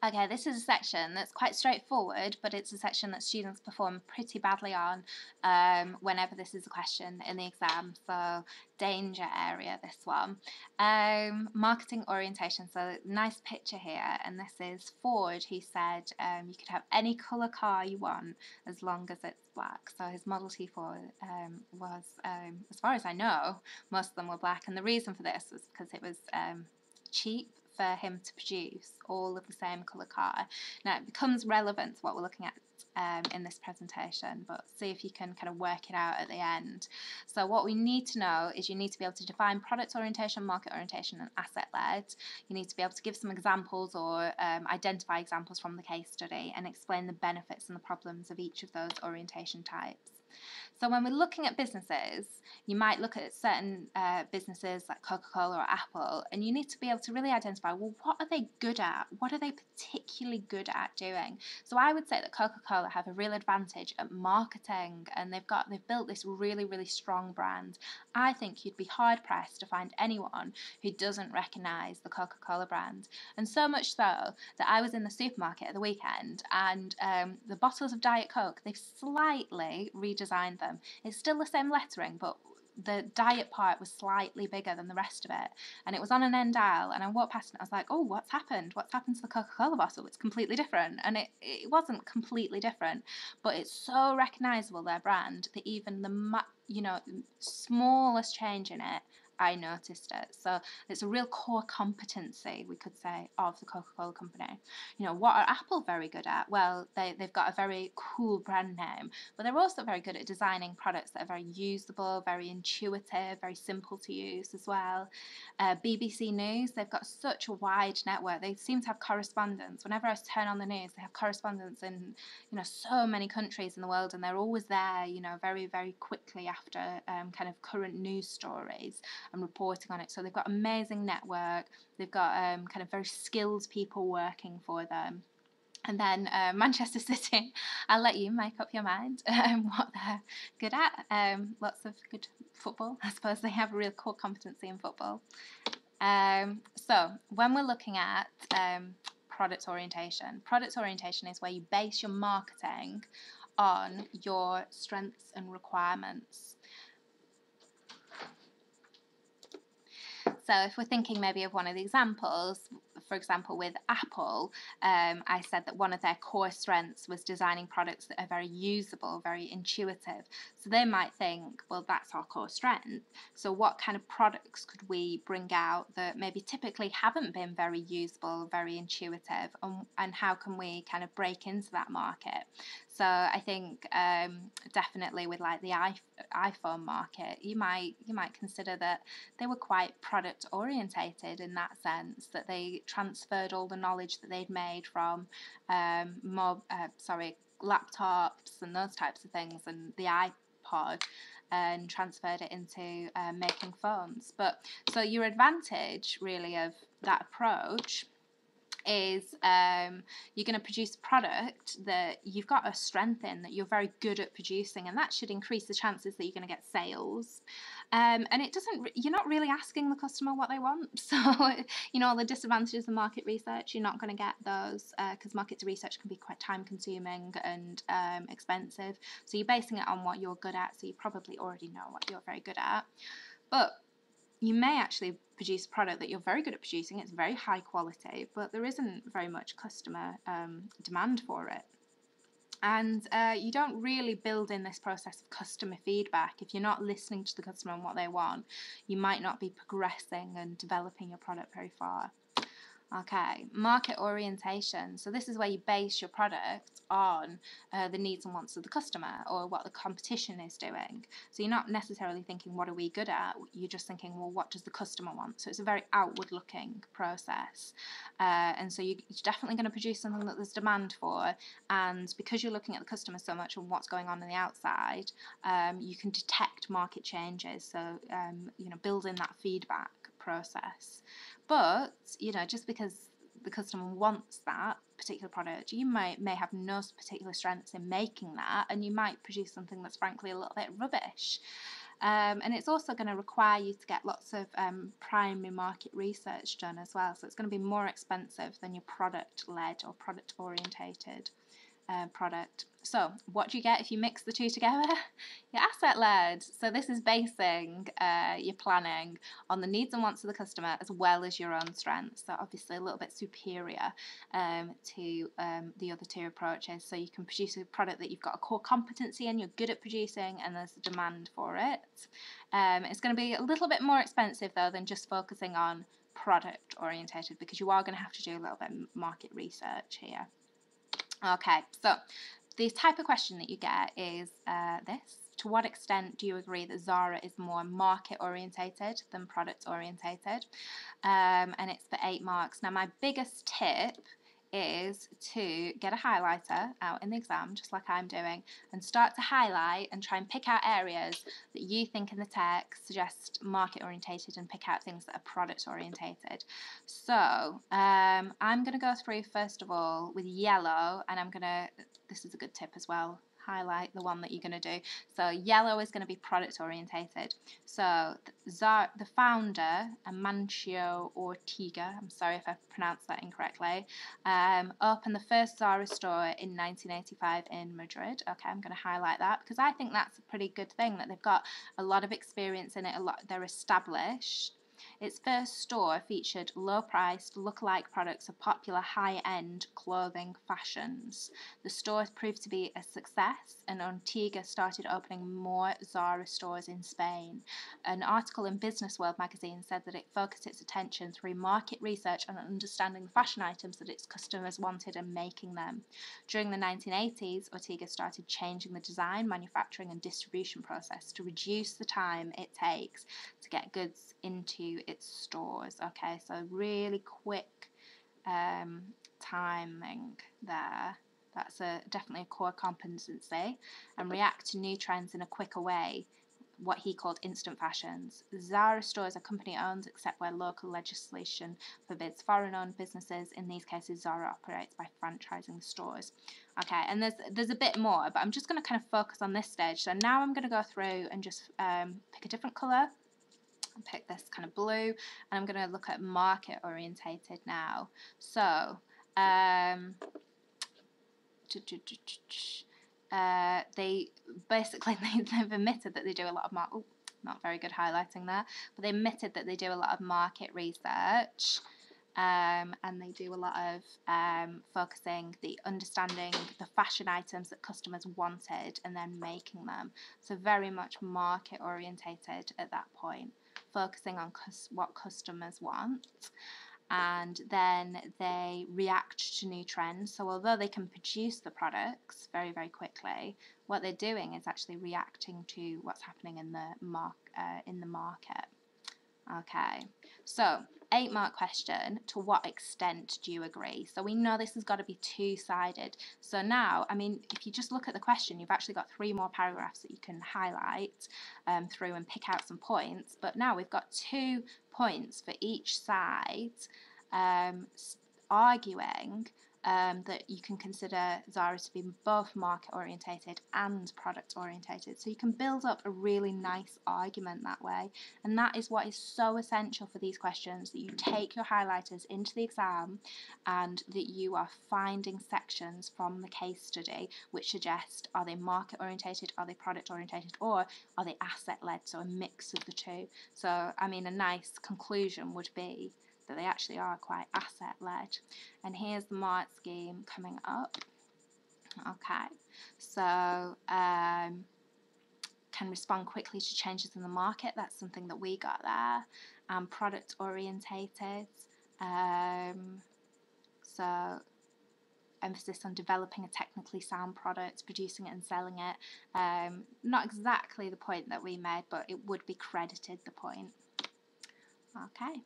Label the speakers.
Speaker 1: Okay, this is a section that's quite straightforward, but it's a section that students perform pretty badly on whenever this is a question in the exam. So danger area, this one. Marketing orientation. So nice picture here, and this is Ford. He said you could have any colour car you want as long as it's black. So his Model T Ford was, as far as I know, most of them were black, and the reason for this was because it was cheap for him to produce all of the same colour car. Now it becomes relevant to what we're looking at in this presentation, but see if you can kind of work it out at the end. So what we need to know is you need to be able to define product orientation, market orientation, and asset led. You need to be able to give some examples or identify examples from the case study and explain the benefits and the problems of each of those orientation types. So when we're looking at businesses, you might look at certain businesses like Coca-Cola or Apple, and you need to be able to really identify, well, what are they good at? What are they particularly good at doing? So I would say that Coca-Cola have a real advantage at marketing, and they've built this really, really strong brand. I think you'd be hard pressed to find anyone who doesn't recognise the Coca-Cola brand. And so much so that I was in the supermarket at the weekend, and the bottles of Diet Coke, they've slightly redesigned them. It's still the same lettering, but the diet part was slightly bigger than the rest of it, and it was on an end aisle, and I walked past and I was like, oh, what's happened to the Coca-Cola bottle? It's completely different. And it wasn't completely different, but it's so recognizable, their brand, that even the smallest change in it, I noticed it. So it's a real core competency, we could say, of the Coca-Cola company. What are Apple very good at? Well, they've got a very cool brand name, but they're also very good at designing products that are very usable, very intuitive, very simple to use as well. BBC News, they've got such a wide network. They seem to have correspondents. Whenever I turn on the news, they have correspondents in so many countries in the world, and they're always there, very, very quickly after kind of current news stories and reporting on it. So they've got amazing network. They've got kind of very skilled people working for them. And then Manchester City, I'll let you make up your mind what they're good at. Lots of good football. I suppose they have a real core competency in football. So when we're looking at product orientation is where you base your marketing on your strengths and requirements. So if we're thinking maybe of one of the examples, for example, with Apple, I said that one of their core strengths was designing products that are very usable, very intuitive. So they might think, well, that's our core strength. So what kind of products could we bring out that maybe typically haven't been very usable, very intuitive, and how can we kind of break into that market? So I think definitely with like the iPhone market, you might consider that they were quite product orientated in that sense, that they transferred all the knowledge that they'd made from laptops and those types of things and the iPod, and transferred it into making phones. But so your advantage really of that approach is you're going to produce a product that you've got a strength in, that you're very good at producing, and that should increase the chances that you're going to get sales. And you're not really asking the customer what they want. So, all the disadvantages of market research, you're not going to get those because market research can be quite time consuming and expensive. So you're basing it on what you're good at. So you probably already know what you're very good at. But you may actually produce a product that you're very good at producing, it's very high quality, but there isn't very much customer demand for it. And you don't really build in this process of customer feedback. If you're not listening to the customer and what they want, you might not be progressing and developing your product very far. Okay, market orientation. So this is where you base your product on the needs and wants of the customer or what the competition is doing. So you're not necessarily thinking, what are we good at? You're just thinking, well, what does the customer want? So it's a very outward looking process. And so you're definitely going to produce something that there's demand for. And because you're looking at the customer so much and what's going on the outside, you can detect market changes. So, build in that feedback process. But, just because the customer wants that particular product, you may have no particular strengths in making that, and you might produce something that's frankly a little bit rubbish. And it's also going to require you to get lots of primary market research done as well. So it's going to be more expensive than your product-led or product-orientated product. So what do you get if you mix the two together? Your asset-led. So this is basing your planning on the needs and wants of the customer as well as your own strengths. So obviously a little bit superior to the other two approaches. So you can produce a product that you've got a core competency in, you're good at producing, and there's a demand for it. It's going to be a little bit more expensive though than just focusing on product orientated, because you are going to have to do a little bit of market research here. Okay, so the type of question that you get is this. To what extent do you agree that Zara is more market orientated than product orientated? And it's for 8 marks. Now my biggest tip is to get a highlighter out in the exam, just like I'm doing, and start to highlight and try and pick out areas that you think in the text suggest market orientated, and pick out things that are product orientated. So I'm going to go through first of all with yellow, and this is a good tip as well, highlight the one that you're going to do. So yellow is going to be product orientated. So the founder, Amancio Ortega, I'm sorry if I pronounced that incorrectly, opened the first Zara store in 1985 in Madrid. Okay, I'm going to highlight that because I think that's a pretty good thing, that they've got a lot of experience in it, they're established. Its first store featured low-priced, look-alike products of popular high-end clothing fashions. The store proved to be a success, and Ortega started opening more Zara stores in Spain. An article in Business World magazine said that it focused its attention through market research on understanding the fashion items that its customers wanted and making them. During the 1980s, Ortega started changing the design, manufacturing, and distribution process to reduce the time it takes to get goods into its stores. Okay, so really quick timing there. That's definitely a core competency. And react to new trends in a quicker way, what he called instant fashions. Zara stores are company-owned except where local legislation forbids foreign-owned businesses. In these cases, Zara operates by franchising the stores. Okay, and there's a bit more, but I'm just going to kind of focus on this stage. So now I'm going to go through and just pick a different colour. Pick this kind of blue, and I'm going to look at market orientated now. So they basically they've admitted that they do a lot of not very good highlighting there, but they admitted that they do a lot of market research. And they do a lot of focusing, understanding the fashion items that customers wanted and then making them. So very much market orientated at that point, focusing on what customers want. And then they react to new trends. So although they can produce the products very, very quickly, what they're doing is actually reacting to what's happening in the market. Okay, so 8-mark question, to what extent do you agree? So we know this has got to be two-sided. So now, I mean, if you just look at the question, you've actually got 3 more paragraphs that you can highlight through and pick out some points. But now we've got 2 points for each side arguing that you can consider Zara to be both market orientated and product orientated. So you can build up a really nice argument that way. And that is what is so essential for these questions, that you take your highlighters into the exam and that you are finding sections from the case study which suggest, are they market orientated, are they product orientated, or are they asset led, so a mix of the two. So I mean, a nice conclusion would be that they actually are quite asset-led. And here's the mark scheme coming up. Okay, so can respond quickly to changes in the market. That's something that we got there. Product-orientated. So emphasis on developing a technically sound product, producing it and selling it. Not exactly the point that we made, but it would be credited the point. Okay.